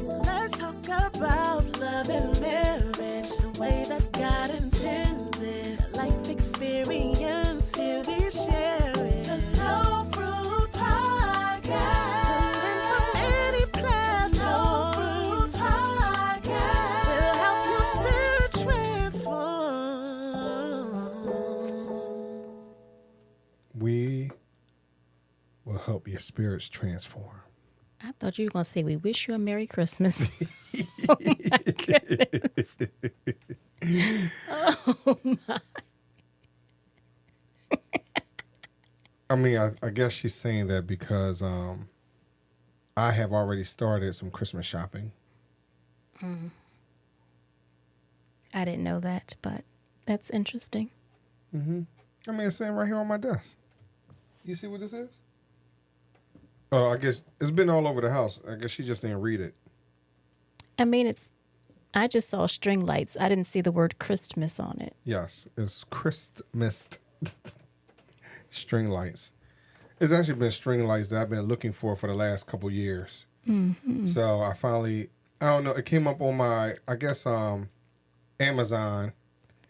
Let's talk about love and marriage, the way that God intended. Life experience, here we share it. The No Fruit Podcast. Tune in from any platform. No Fruit Podcast. Will help your spirit transform. We will help your spirits transform. I thought you were going to say, we wish you a Merry Christmas. Oh, my goodness. Oh, my. I mean, I guess she's saying that because I have already started some Christmas shopping. I didn't know that, but that's interesting. Mm-hmm. I mean, it's sitting right here on my desk. You see what this is? Oh, I guess it's been all over the house. I guess she just didn't read it. I mean, I just saw string lights. I didn't see the word Christmas on it. Yes, it's Christmas string lights. It's actually been string lights that I've been looking for the last couple years. Mm-hmm. So I finally, I don't know, it came up on my, I guess, Amazon.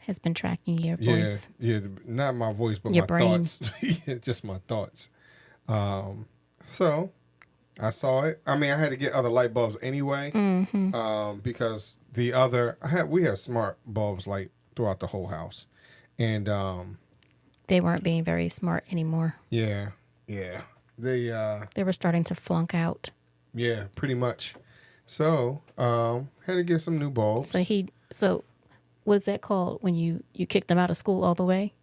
Has been tracking your voice. Yeah, not my voice, but your my brain. thoughts. Just my thoughts. So I saw it. I mean, I had to get other light bulbs anyway, because we have smart bulbs like throughout the whole house, and They weren't being very smart anymore. yeah, they were starting to flunk out. Yeah, pretty much. So had to get some new bulbs. So what is that called when you kicked them out of school all the way?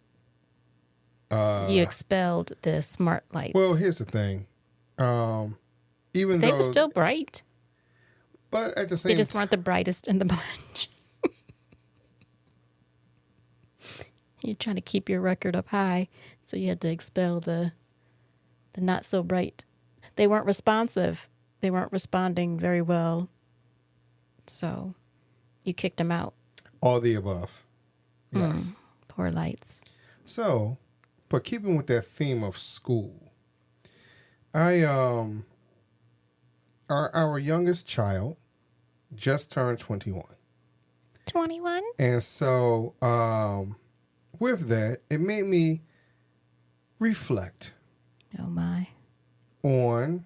You expelled the smart lights. Well, here's the thing. Even they though were still bright, but at the same they just weren't the brightest in the bunch. You're trying to keep your record up high, so you had to expel the not so bright. They weren't responsive. They weren't responding very well, so you kicked them out. all the above. Yes. Poor lights. So, but keeping with that theme of school, our youngest child just turned 21. 21? And so, with that, it made me reflect Oh, my. on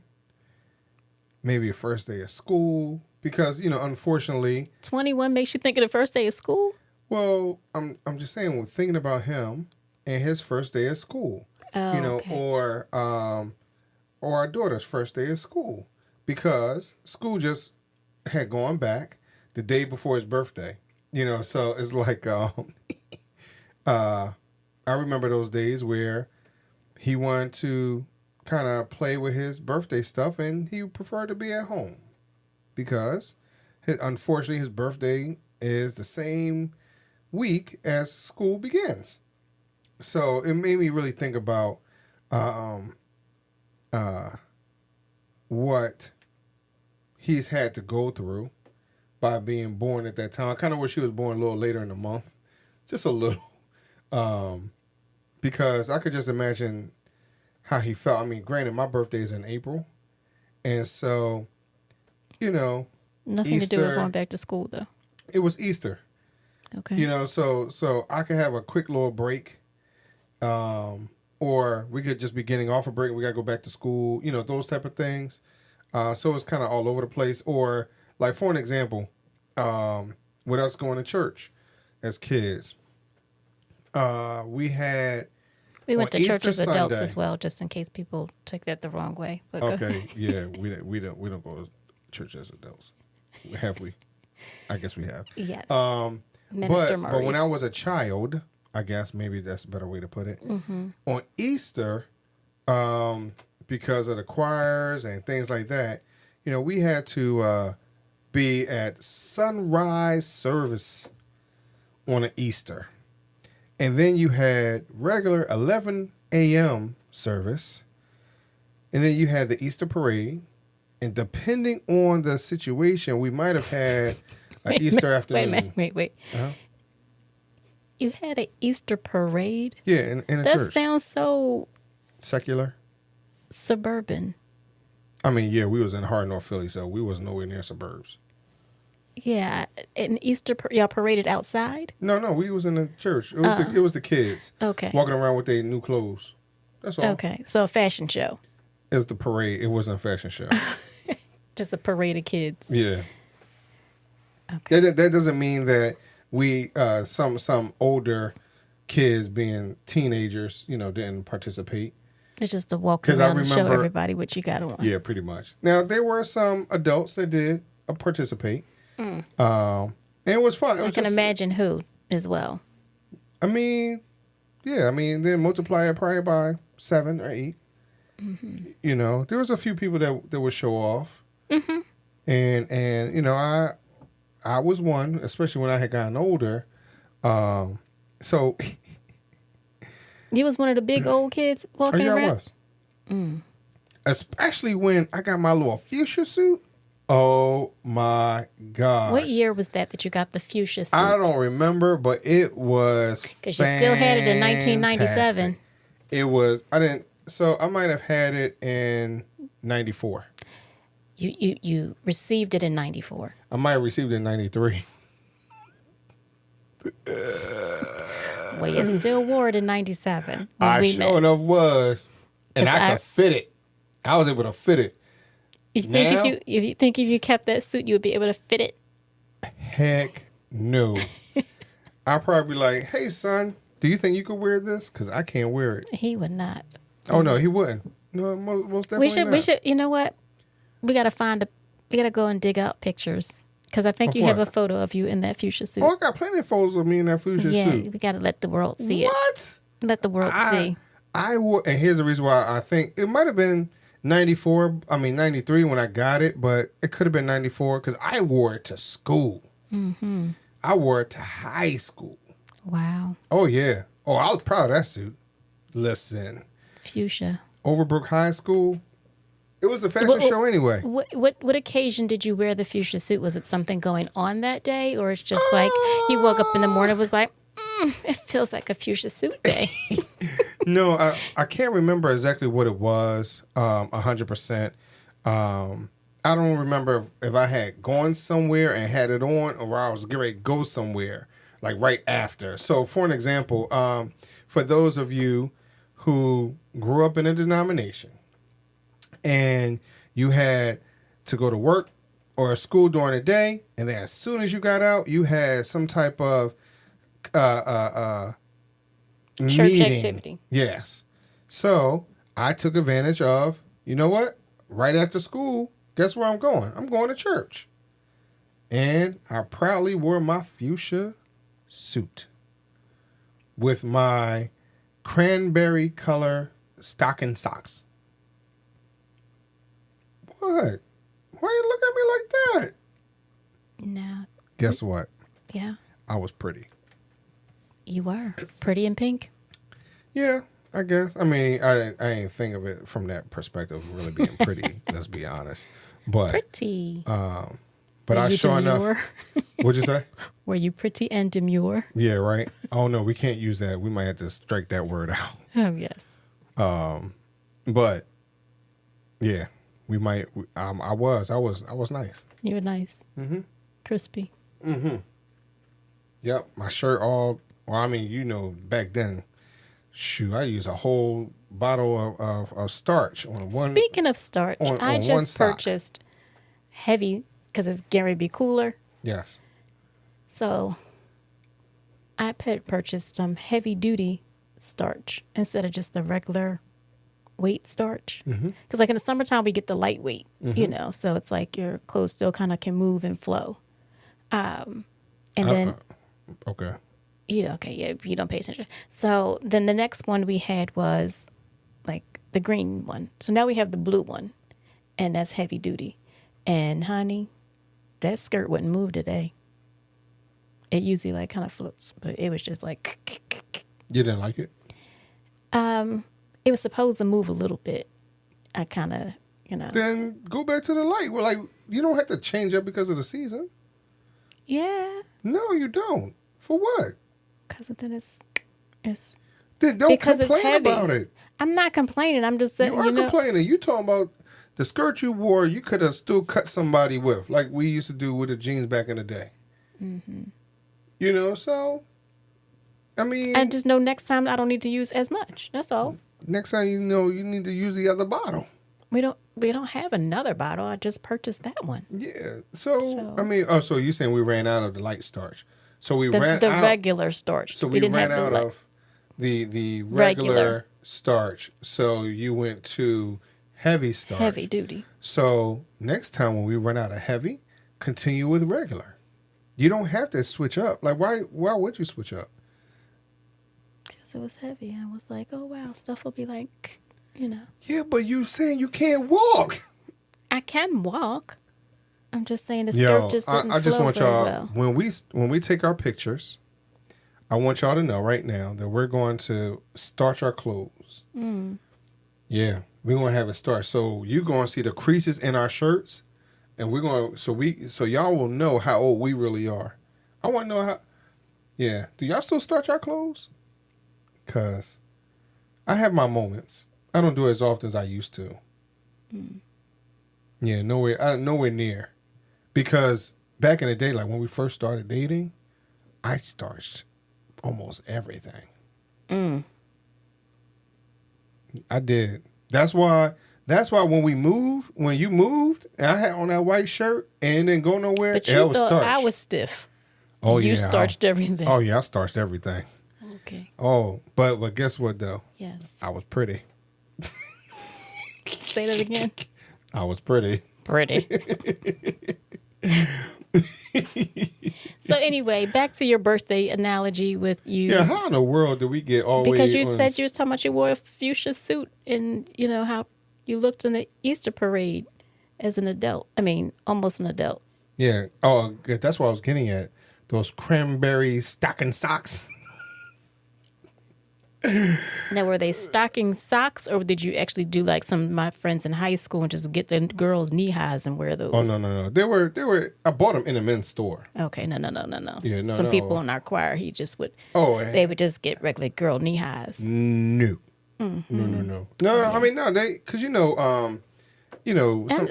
maybe a first day of school. Because, unfortunately... 21 makes you think of the first day of school? Well, I'm just saying, we're thinking about him and his first day of school. Oh, okay. Or our daughter's first day of school. Because school just had gone back the day before his birthday. So it's like... I remember those days where he wanted to kind of play with his birthday stuff and he preferred to be at home because unfortunately his birthday is the same week as school begins. So it made me really think about what he's had to go through by being born at that time. I kind of wish he was born a little later in the month, just a little. Because I could just imagine how he felt. I mean, granted, my birthday is in April. And so, Nothing Easter, to do with going back to school, though. It was Easter. Okay. So I could have a quick little break. Or we could just be getting off a break. We got to go back to school, those type of things. So it's kind of all over the place. Or, like, for an example, with us going to church as kids, we went to Easter church as adults Sunday, as well, just in case people took that the wrong way. But okay, yeah, we don't go to church as adults. Have we? I guess we have. Yes. Minister Maurice. But when I was a child, I guess maybe that's a better way to put it. Mm-hmm. On Easter, because of the choirs and things like that, we had to be at sunrise service on an Easter. And then you had regular 11 a.m. service. And then you had the Easter parade. And depending on the situation, we might have had an Easter afternoon. Wait. Uh-huh. You had an Easter parade? Yeah, in a church. That sounds so... Secular? Suburban. I mean, yeah, we was in hard North Philly, so we was nowhere near suburbs. Yeah, in Easter, y'all paraded outside? No, we was in the church. It was the kids. Okay. Walking around with their new clothes. That's all. Okay, so a fashion show. It was the parade. It wasn't a fashion show. Just a parade of kids. Yeah. Okay. That doesn't mean that we some older kids being teenagers, didn't participate. It's just to walk 'Cause I around and show remember- everybody what you got on. Yeah, pretty much. Now there were some adults that did participate. And it was fun. It was I can imagine who as well. I mean, yeah. I mean, then multiply it probably by 7 or 8. Mm-hmm. There was a few people that would show off. Mm-hmm. And I was one, especially when I had gotten older. So You was one of the big old kids walking around? I was. Especially when I got my little fuchsia suit. Oh my gosh. What year was that you got the fuchsia suit? I don't remember, but it was Because you still had it in 1997. It was, so I might have had it in 94. You received it in 94. I might have received it in 93. Well, you still wore it in 97 when I we sure met. enough was. And 'Cause I could fit it. I was able to fit it. You think Now- if you kept that suit, you would be able to fit it? Heck no. I'd probably be like, hey, son, do you think you could wear this? Because I can't wear it. He would not. Oh, no, he wouldn't. No, most definitely We should. You know what? We gotta go and dig out pictures because I think Of you have what? a photo of you in that fuchsia suit. Oh, I got plenty of photos of me in that fuchsia yeah, suit. we gotta let the world see What? it. Let the world see. I wore, and here's the reason why I think it might have been 93 when I got it, but it could have been 94 because I wore it to school. Mm-hmm. I wore it to high school. Wow, Oh, yeah. Oh, I was proud of that suit. Listen, fuchsia. Overbrook High School, it was a fashion show anyway. What occasion did you wear the fuchsia suit? Was it something going on that day, or it's just like you woke up in the morning and was like, it feels like a fuchsia suit day? No, I can't remember exactly what it was 100%. I don't remember if I had gone somewhere and had it on or I was getting ready to go somewhere, like right after. So, for an example, for those of you who grew up in a denomination and you had to go to work or school during the day, and then as soon as you got out, you had some type of Church meeting. activity. Yes. So I took advantage of, you know what? Right after school, guess where I'm going? I'm going to church. And I proudly wore my fuchsia suit with my cranberry color stocking socks. What? Why you look at me like that? No. Guess what? Yeah, I was pretty. you were pretty in pink. Yeah, I guess. I mean, I ain't think of it from that perspective of really being pretty, let's be honest. But Pretty. but Were I you sure demure? enough. What'd you say? Were you pretty and demure? Yeah, right. Oh no, we can't use that. We might have to strike that word out. Oh yes. But yeah, we might. I was nice. You were nice. Mm-hmm. Crispy. Yep, my shirt all. Well, I mean, back then, shoot, I used a whole bottle of starch on one. Speaking of starch, on I one just sock. purchased heavy because it's Gary be cooler. Yes. So I purchased some heavy duty starch instead of just the regular weight starch. Because like in the summertime we get the lightweight, so it's like your clothes still kind of can move and flow. And then Okay. you don't pay attention. So then the next one we had was like the green one. So now we have the blue one, and that's heavy duty. And honey, that skirt wouldn't move today. It usually like kind of flips, but it was just like. You didn't like it? It was supposed to move a little bit. I kind of, Then go back to the light. Well, like you don't have to change up because of the season. Yeah, No, you don't. For what? because then it's. Then don't Because it's complain heavy. about it. I'm not complaining. I'm just saying, You are complaining. You talking about the skirt you wore, you could have still cut somebody with, like we used to do with the jeans back in the day. Mm-hmm. You know, so, I mean. I just know next time I don't need to use as much. That's all. Next time you know, you need to use the other bottle. We don't have another bottle. I just purchased that one. Yeah. So I mean, so you're saying we ran out of the light starch. So we ran the out regular starch. So we ran out of the regular starch. So you went to heavy starch. Heavy duty. So next time when we run out of heavy, continue with regular. You don't have to switch up. Like why would you switch up? Because it was heavy. I was like, oh wow, stuff will be like, you know. Yeah, but you saying you can't walk. I can walk. I'm just saying the skirt just didn't I just flow want very y'all well. when we take our pictures, I want y'all to know right now that we're going to starch our clothes. Yeah, we're gonna have it starch. So you're gonna see the creases in our shirts, and we're gonna so y'all will know how old we really are. I want to know how. Yeah, do y'all still starch our clothes? Cause I have my moments. I don't do it as often as I used to. Yeah, nowhere near. Because back in the day, like when we first started dating, I starched almost everything. I did. That's why when you moved, and I had on that white shirt and didn't go nowhere, But it you was thought starched. I was stiff. Oh, you yeah. starched everything. Oh, yeah, I starched everything. Okay. Oh, but guess what, though? Yes. I was pretty. Say that again. I was pretty. Pretty. So anyway, back to your birthday analogy with you. Yeah, how in the world did we get all the way Because you said you was talking about you wore a fuchsia suit and you know how you looked in the Easter parade as an adult. I mean, almost an adult. Yeah. Oh, good. That's what I was getting at. Those cranberry stocking socks. Now, were they stocking socks, or did you actually do like some of my friends in high school and just get the girls' knee highs and wear those? Oh no. They were. I bought them in a men's store. Okay, no. Yeah, no. Some people in our choir, he just would. Oh, they would just get regular girl knee highs. No. No. I mean no. Because And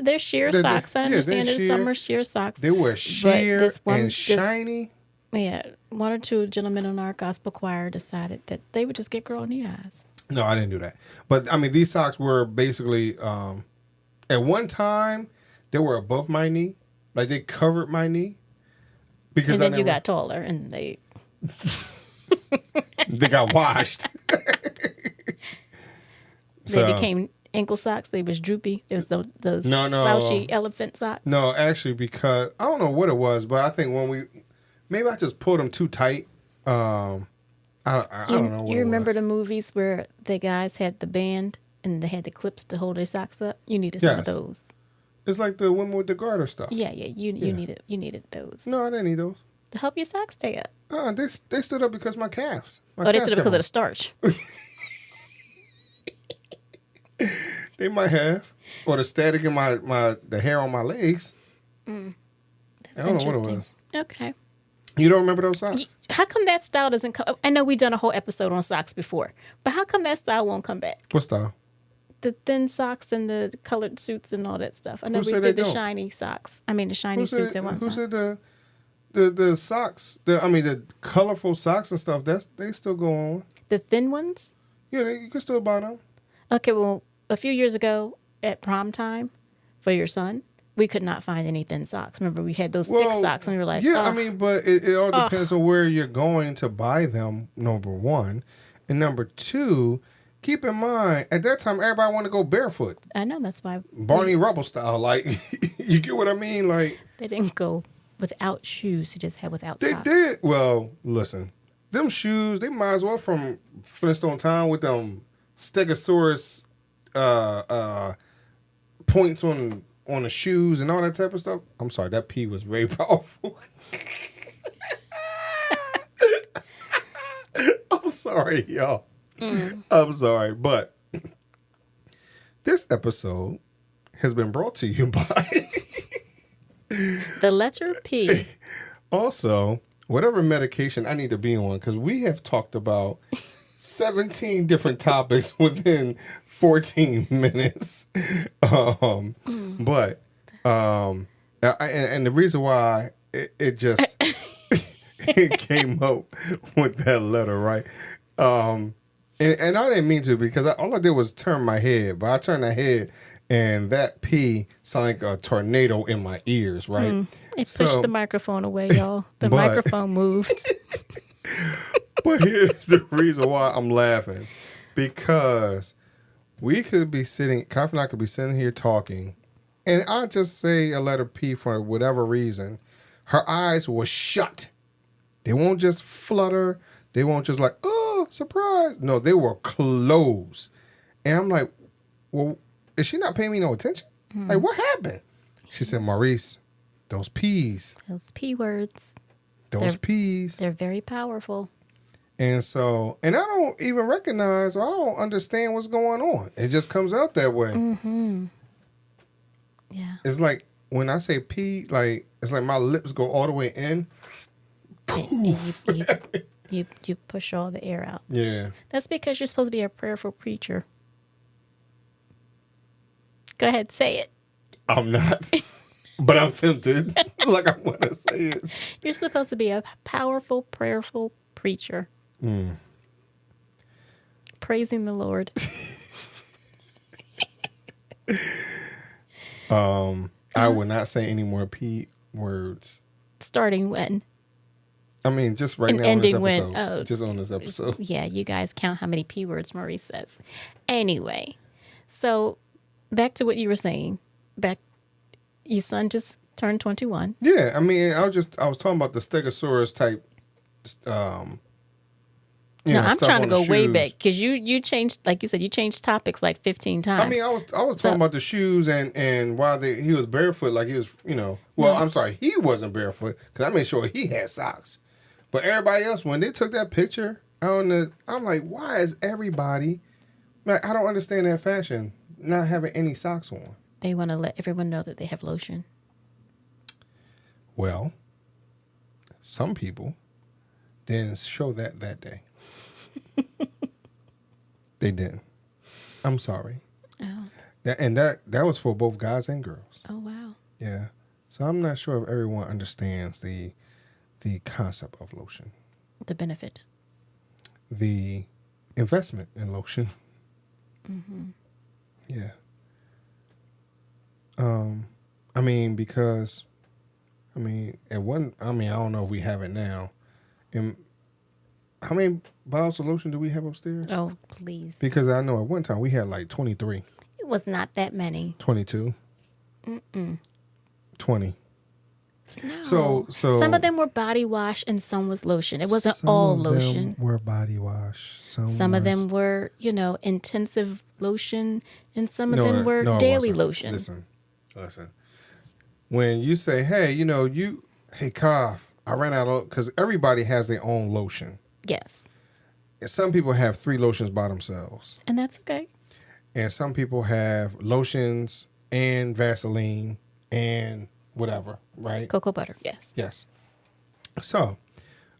they're sheer socks. I understand there's some are sheer socks. They were sheer and shiny. Yeah, one or two gentlemen in our gospel choir decided that they would just get girl knee highs. No, I didn't do that. But I mean, these socks were basically at one time they were above my knee, like they covered my knee. Because and then you got taller, and they got washed. They became ankle socks. They was droopy. It was those slouchy elephant socks. No, actually, because I don't know what it was, but I think maybe I just pulled them too tight. I don't know. You remember the movies where the guys had the band and they had the clips to hold their socks up? You needed some of those. It's like the women with the garter stuff. Yeah. You needed those. No, I didn't need those. To help your socks stay up. They stood up because my calves. They stood up because of the starch. They might have, or the static in the hair on my legs. I don't know what it was. Okay. You don't remember those socks? How come that style doesn't come? I know we've done a whole episode on socks before, but how come that style won't come back? What style? The thin socks and the colored suits and all that stuff. I know we did the shiny socks. I mean, the shiny suits at one time. Who said the socks? The colorful socks and stuff. They still go on. The thin ones? Yeah, you can still buy them. Okay, well, a few years ago at prom time for your son, we could not find any thin socks. Remember, we had those thick socks, and we were like, yeah, I mean, but it all depends on where you're going to buy them, number one. And number two, keep in mind, at that time, everybody wanted to go barefoot. I know, that's why. Barney Rubble style. Like, you get what I mean? Like, they didn't go without shoes. They just had without socks. They did. Well, listen, them shoes, they might as well from Flintstone Town with them Stegosaurus points on the shoes and all that type of stuff. I'm sorry, that pee was very powerful. I'm sorry, y'all. I'm sorry, but this episode has been brought to you by the letter P. Also, whatever medication I need to be on, because we have talked about 17 different topics within 14 minutes. But and the reason why it just it came up with that letter, right? And I didn't mean to, because all I did was turn my head, but I turned my head and that P sounded like a tornado in my ears, right? It pushed the microphone away, y'all. The microphone moved. But here's the reason why I'm laughing. Because we could be sitting, Kyle and I could be sitting here talking, and I'll just say a letter P for whatever reason. Her eyes were shut. They won't just flutter. They won't just like, oh, surprise. No, they were closed. And I'm like, well, is she not paying me no attention? Like, what happened? She said, Maurice, those P's. Those P words. Those P's. They're very powerful. And so, and I don't even recognize or I don't understand what's going on. It just comes out that way. Mm-hmm. Yeah. It's like when I say P, like, it's like my lips go all the way in. And you push all the air out. Yeah. That's because you're supposed to be a prayerful preacher. Go ahead, say it. I'm not. But I'm tempted. Like I want to say it. You're supposed to be a powerful, prayerful preacher. Praising the Lord. I would not say any more P words. Starting when? I mean, just right And now on this ending episode. when? Oh. Just on this episode. Yeah, you guys count how many P words Maurice says. Anyway, so back to what you were saying. Your son just turned 21. Yeah, I mean, I was talking about the Stegosaurus type. I'm trying to go way shoes. back because you changed, like you said, you changed topics like 15 times. I mean, I was talking about the shoes and why he was barefoot, like he was, Well, I'm sorry, he wasn't barefoot because I made sure he had socks. But everybody else, when they took that picture I'm like, why is everybody? Like, I don't understand that fashion, not having any socks on. They want to let everyone know that they have lotion. Well, some people didn't show that day. They didn't. I'm sorry. Oh. That was for both guys and girls. Oh, wow. Yeah. So I'm not sure if everyone understands the concept of lotion. The benefit. The investment in lotion. Mm-hmm. Yeah. I mean, because, I don't know if we have it now. And how many bottles of lotion do we have upstairs? Oh, please. Because I know at one time we had like 23. It was not that many. 22. 20. No. So some of them were body wash and some was lotion. It wasn't all lotion. Some were body wash. Some of them were, intensive lotion, and some of them were daily lotion. Listen. When you say, hey, hey, Cough, I ran out of, because everybody has their own lotion. Yes. And some people have 3 lotions by themselves. And that's okay. And some people have lotions and Vaseline and whatever, right? Cocoa butter, yes. Yes. So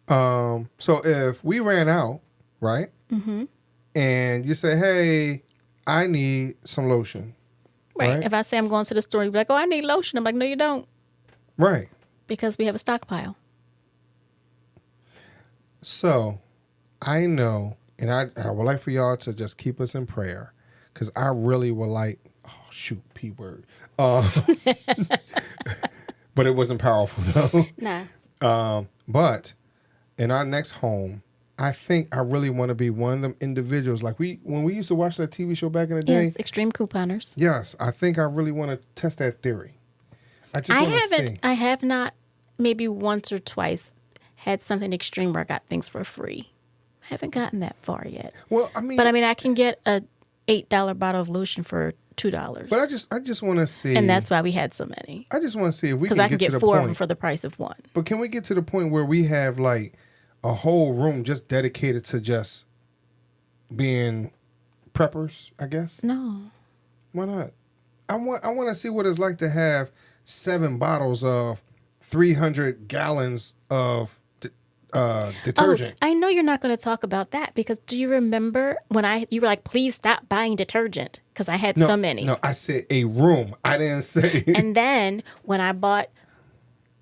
if we ran out, right? Mm-hmm. And you say, hey, I need some lotion. Right. If I say I'm going to the store, you'd be like, oh, I need lotion. I'm like, no, you don't. Right. Because we have a stockpile. So I know, and I would like for y'all to just keep us in prayer, because I really would like, P word. But it wasn't powerful though. Nah. But in our next home, I think I really want to be one of them individuals. Like when we used to watch that TV show back in the day. Yes, extreme couponers. Yes, I think I really want to test that theory. I have not, maybe once or twice, had something extreme where I got things for free. I haven't gotten that far yet. Well, I can get a $8 bottle of lotion for $2. But I just want to see. And that's why we had so many. I just want to see if we can Because I can get get to the 4 point. of them for the price of 1. But can we get to the point where we have like a whole room just dedicated to just being preppers, I guess? No. Why not? I want to see what it's like to have 7 bottles of 300 gallons of detergent. Oh, I know you're not going to talk about that because do you remember when you were like, please stop buying detergent because I had so many. No, I said a room. I didn't say. And then when I bought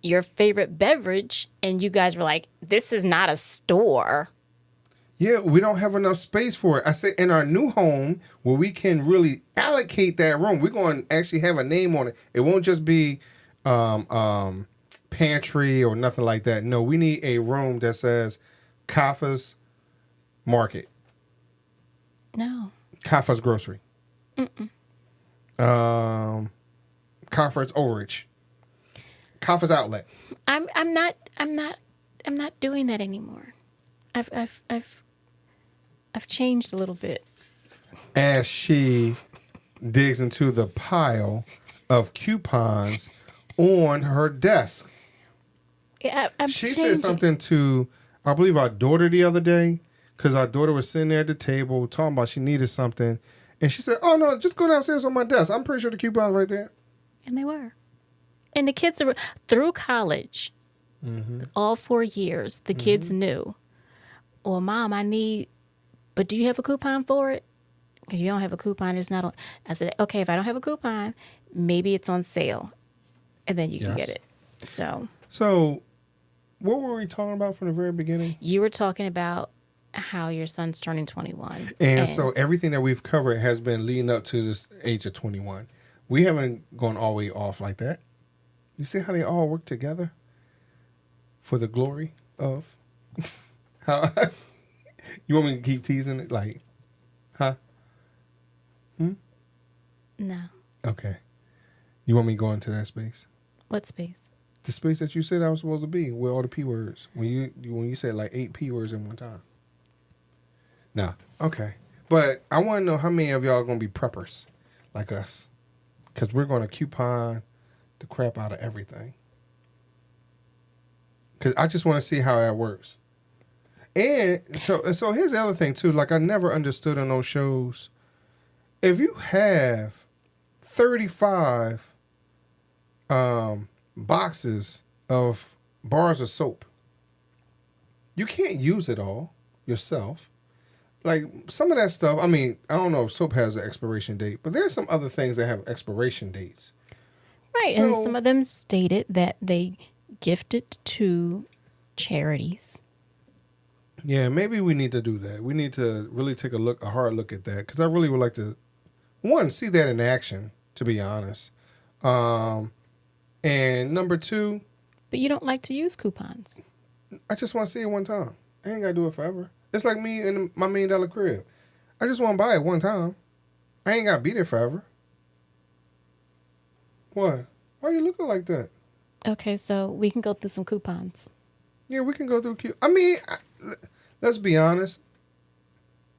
your favorite beverage and you guys were like, this is not a store. Yeah, we don't have enough space for it. I said in our new home where we can really allocate that room, we're going to actually have a name on it. It won't just be pantry or nothing like that. No, we need a room that says Kafa's Market. No. Kafa's Grocery. Kafa's Overage. Kafa's Outlet. I'm not doing that anymore. I've changed a little bit. As she digs into the pile of coupons on her desk. Yeah, She said something to, I believe, our daughter the other day, because our daughter was sitting there at the table talking about she needed something. And she said, oh, no, just go downstairs on my desk. I'm pretty sure the coupon's right there. And they were. And the kids are through college, all 4 years, the kids knew, well, Mom, but do you have a coupon for it? Because you don't have a coupon, it's not on. I said, okay, if I don't have a coupon, maybe it's on sale. And then you can get it. So what were we talking about from the very beginning? You were talking about how your son's turning 21. And so everything that we've covered has been leading up to this age of 21. We haven't gone all the way off like that. You see how they all work together for the glory of how you want me to keep teasing it? Like, huh? No. Okay. You want me to go into that space? What space? The space that you said I was supposed to be, with all the P words. When you said like 8 P words in one time. Nah. Okay. But I want to know how many of y'all are going to be preppers like us. Because we're going to coupon the crap out of everything. Because I just want to see how that works. And so here's the other thing, too. Like, I never understood on those shows. If you have 35 boxes of bars of soap, you can't use it all yourself. Like, some of that stuff, I mean, I don't know if soap has an expiration date, but there's some other things that have expiration dates. Right, and some of them stated that they gifted to charities. Yeah, maybe we need to do that. We need to really take a hard look at that, because I really would like to, one, see that in action, to be honest. And number 2. But you don't like to use coupons. I just want to see it one time. I ain't got to do it forever. It's like me in my $1 million crib. I just want to buy it one time. I ain't got to be there forever. What? Why are you looking like that? Okay, so we can go through some coupons. Yeah, we can go through. I mean, let's be honest.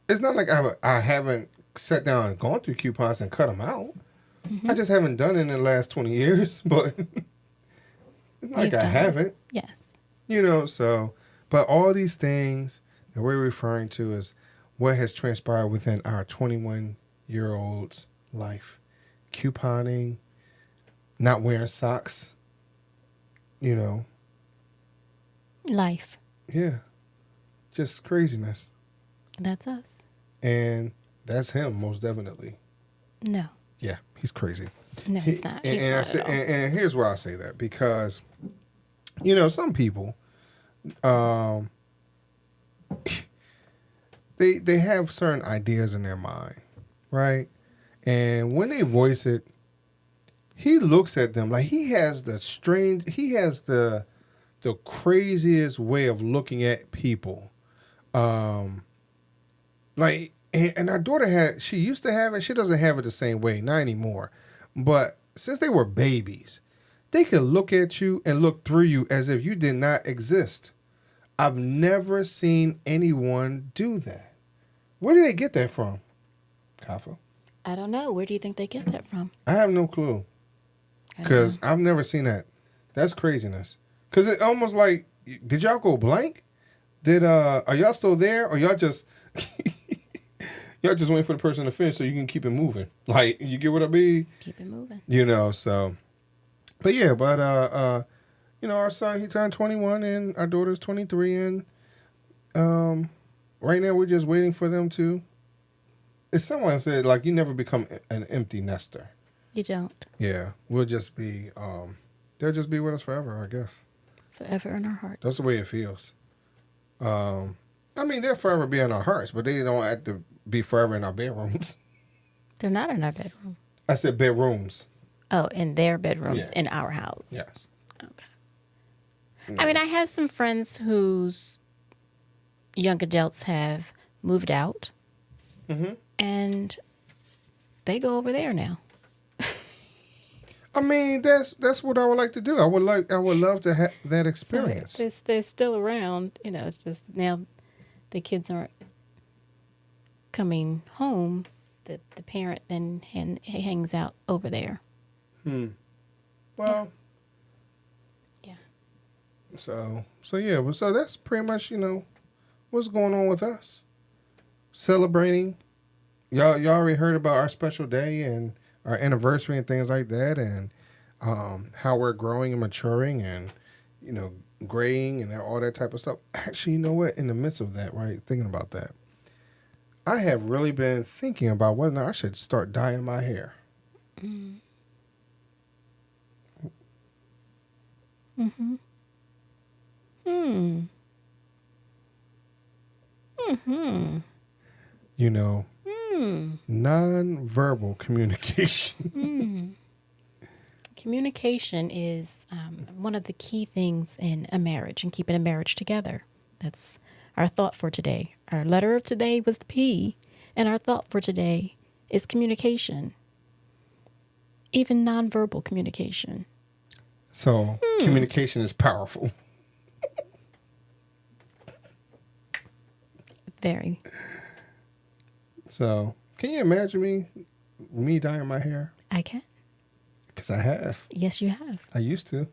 It's not like I haven't sat down and gone through coupons and cut them out. Mm-hmm. I just haven't done it in the last 20 years, but it's not like I haven't. Yes. You know, so, but all these things that we're referring to is what has transpired within our 21-year-old's life. Couponing, not wearing socks, you know. Life. Yeah. Just craziness. That's us. And that's him, most definitely. No. Yeah, he's crazy. No, he's not. He's not at all. And here's why I say that. Because, you know, some people, they have certain ideas in their mind, right? And when they voice it, he looks at them like he has the craziest way of looking at people. Like, and our daughter she used to have it. She doesn't have it the same way, not anymore. But since they were babies, they could look at you and look through you as if you did not exist. I've never seen anyone do that. Where did they get that from, Kafa? I don't know. Where do you think they get that from? I have no clue. Because I've never seen that. That's craziness. Because it almost like, did y'all go blank? Are y'all still there? Or y'all just y'all just waiting for the person to finish so you can keep it moving? Like, you get what I mean? Keep it moving. You know, so. But yeah, our son, he turned 21 and our daughter's 23. And right now we're just waiting for them to. As someone said, like, you never become an empty nester. You don't. Yeah. We'll just be, they'll just be with us forever, I guess. Forever in our hearts. That's the way it feels. I mean, they'll forever be in our hearts, but they don't have to be forever in our bedrooms. They're not in our bedroom. I said bedrooms. Oh, in their bedrooms Yeah. in our house. Yes. Okay. I mean, I have some friends whose young adults have moved out, and they go over there now. I mean, that's what I would like to do. I would love to have that experience. So they're still around. It's just now the kids aren't coming home. The parent then hangs out over there. Well, Yeah. so yeah. Well, so that's pretty much what's going on with us. Celebrating. Y'all already heard about our special day and our anniversary and things like that, and how we're growing and maturing and graying and all that type of stuff. Actually, you know what? In the midst of that, right, thinking about that, I have really been thinking about whether or not I should start dyeing my hair. Non-verbal communication. Communication is one of the key things in a marriage and keeping a marriage together. That's our thought for today. Our letter of today was the P, and our thought for today is communication. Even nonverbal communication. So communication is powerful. Very. So can you imagine me dyeing my hair? I can. Because I have. Yes, you have. I used to.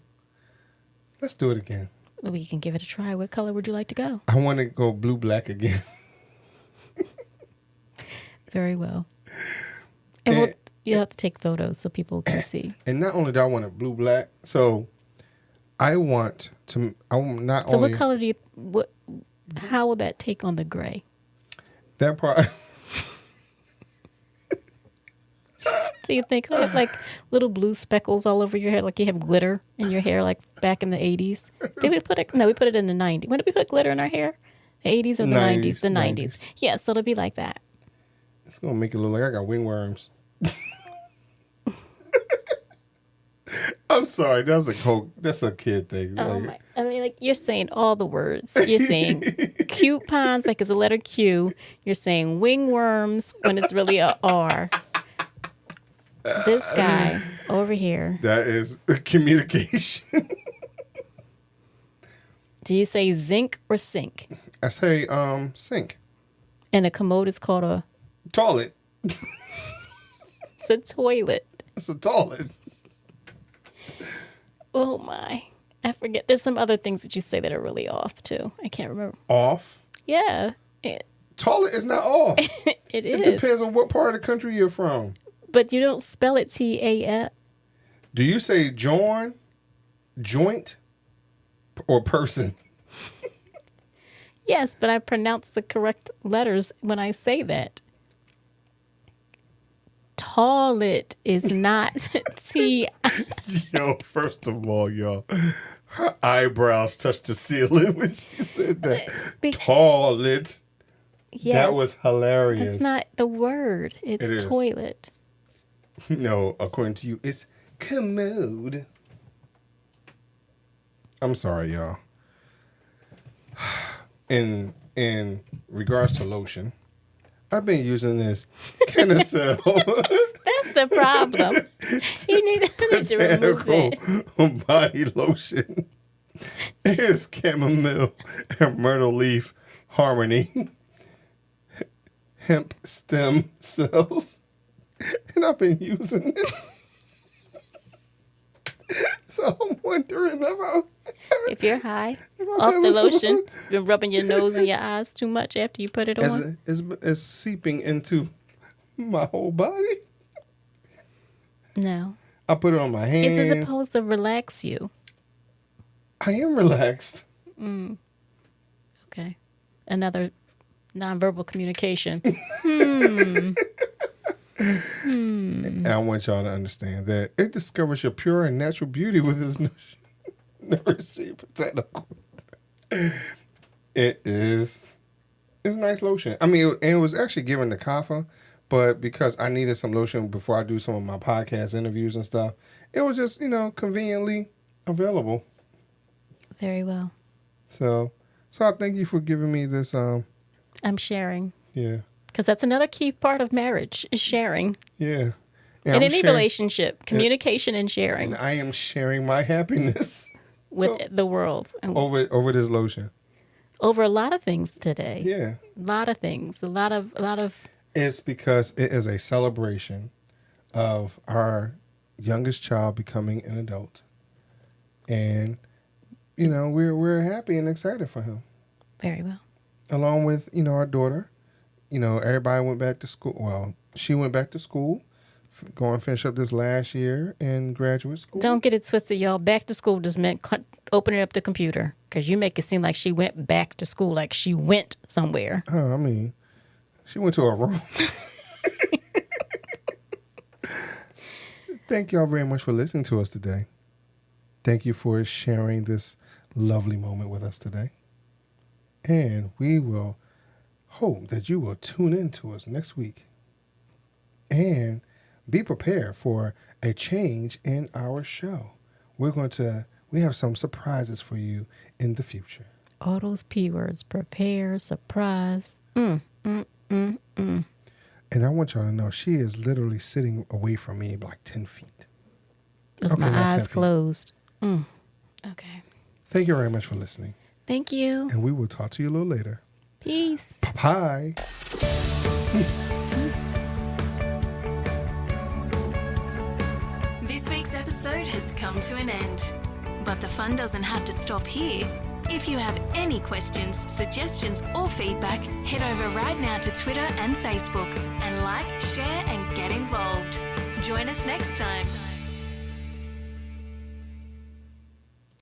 Let's do it again. We can give it a try. What color would you like to go? I want to go blue-black again. Very well. And you have to take photos so people can see. And not only do I want it blue-black, so I want to. So what color do you? How will that take on the gray? That part. So you think, have like little blue speckles all over your hair, like you have glitter in your hair, like back in the 80s. Did we put it? No, we put it in the 90s. When did we put glitter in our hair? The 80s or the 90s? The 90s. Yeah, so it'll be like that. It's going to make it look like I got wingworms. I'm sorry. That's a kid thing. Oh my. I mean, like, you're saying all the words. You're saying coupons, like it's a letter Q. You're saying wingworms when it's really a R. This guy over here. That is communication. Do you say zinc or sink? I say sink. And a commode is called a Toilet. It's a toilet. It's a toilet. Oh my. I forget. There's some other things that you say that are really off too. I can't remember. Off? Yeah. Toilet is not off. It is. It depends on what part of the country you're from. But you don't spell it T-A-F. Do you say joint, or person? Yes, but I pronounce the correct letters when I say that. Toilet is not T. Yo, first of all, y'all, her eyebrows touched the ceiling when she said that. Toilet. Yes, that was hilarious. That's not the word. It's toilet. No, according to you, it's commode. I'm sorry, y'all. In regards to lotion, I've been using this Kenacell. That's the problem. You need to remove it. Body lotion. It's chamomile and myrtle leaf harmony. Hemp stem cells. And I've been using it. So I'm wondering if you're high off the lotion, you've been rubbing your nose and your eyes too much after you put it on. It's seeping into my whole body. No. I put it on my hands. It's supposed to relax you. I am relaxed. Okay. Another nonverbal communication. And I want y'all to understand that it discovers your pure and natural beauty with its nourishing botanical. It's a nice lotion. I mean, it was actually given to Kafa, but because I needed some lotion before I do some of my podcast interviews and stuff, it was just, conveniently available. Very well. So I thank you for giving me this. I'm sharing. Yeah. Because that's another key part of marriage is sharing. Yeah. In any relationship, communication and sharing. And I am sharing my happiness with the world. And over this lotion. over a lot of things today. Yeah. A lot of things. A lot of. It's because it is a celebration of our youngest child becoming an adult. And, we're happy and excited for him. Very well. Along with, our daughter. Everybody went back to school. Well, she went back to school, going to finish up this last year in graduate school. Don't get it twisted, y'all. Back to school just meant opening up the computer, because you make it seem like she went back to school, like she went somewhere. Oh, I mean, she went to a room. Thank y'all very much for listening to us today. Thank you for sharing this lovely moment with us today. And we will hope that you will tune in to us next week. And be prepared for a change in our show. We have some surprises for you in the future. All those P words: prepare, surprise. And I want y'all to know she is literally sitting away from me like 10 feet. With my eyes closed. Okay. Thank you very much for listening. Thank you. And we will talk to you a little later. Peace. Bye. This week's episode has come to an end. But the fun doesn't have to stop here. If you have any questions, suggestions, or feedback, head over right now to Twitter and Facebook and like, share, and get involved. Join us next time.